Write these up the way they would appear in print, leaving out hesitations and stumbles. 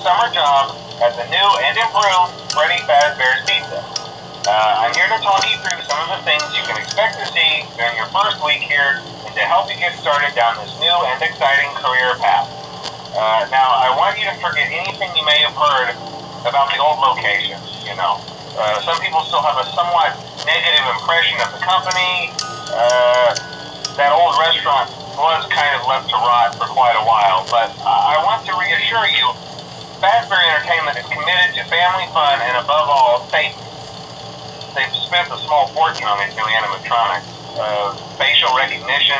summer job at the new and improved Freddy Fazbear's Pizza. I'm here to talk you through some of the things you can expect to see during your first week here and to help you get started down this new and exciting career path. Now, I want you to forget anything you may have heard about the old location, some people still have a somewhat negative impression of the company. That old restaurant was kind of left to rot for quite a while, but I want to reassure you, Fazbear Entertainment is committed to family fun and above all, safety. They've spent a small fortune on these new animatronics. Facial recognition,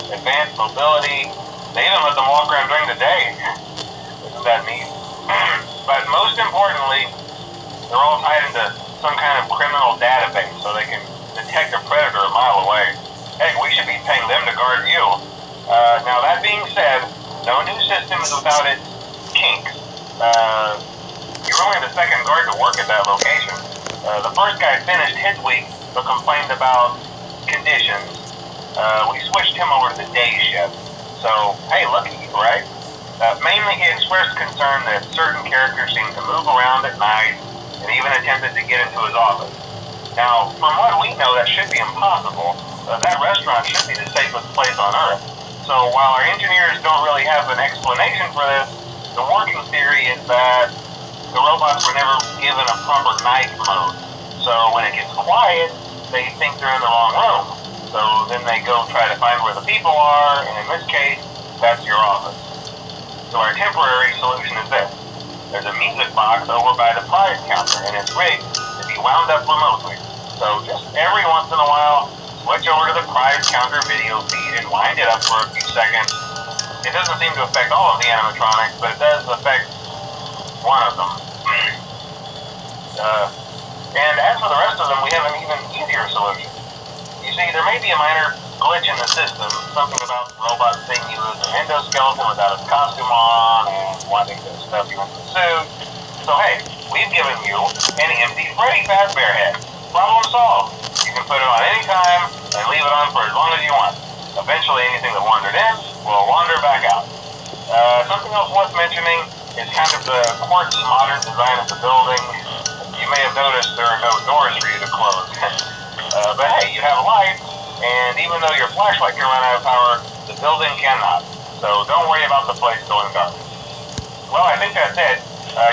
advanced mobility, they even let them walk around during the day. Isn't that neat? But most importantly, they're all tied into some kind of criminal database so they can detect a predator a mile away. Heck, we should be paying them to guard you. Now that being said, no new system is without its kinks. You're only the second guard to work at that location. The first guy finished his week but complained about conditions. We switched him over to the day shift. So, hey, lucky you, right? Mainly he expressed concern that certain characters seemed to move around at night and even attempted to get into his office. Now, from what we know, that should be impossible. That restaurant should be the safest place on Earth. So while our engineers don't really have an explanation for this, the working theory is that the robots were never given a proper night mode. So when it gets quiet, they think they're in the wrong room. So then they go try to find where the people are, and in this case, that's your office. So our temporary solution is this. There's a music box over by the prize counter, and it's rigged to be wound up remotely. So just every once in a while, switch over to the prize counter video feed and wind it up for a few seconds. It doesn't seem to affect all of the animatronics, but it does affect one of them. And as for the rest of them, we have an even easier solution. You see, there may be a minor glitch in the system, something about the robot seeing you as an endoskeleton without its costume on and wanting to stuff you into the suit. So hey, we've given you an empty Freddy Fazbear head. Problem solved. You can put it on any time and leave it on for as long as you want. Eventually anything that wandered in will wander back out. Something else worth mentioning is kind of the quartz modern design of the building. You may have noticed there are no doors for you to close. But hey, you have lights, and even though your flashlight can run out of power, the building cannot. So don't worry about the place going dark. Well, I think that's it.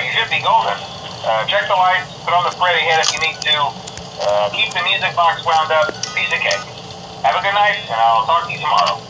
You should be golden. Check the lights, put on the Freddy head if you need to. Keep the music box wound up. Piece of cake. Have a good night, and I'll talk to you tomorrow.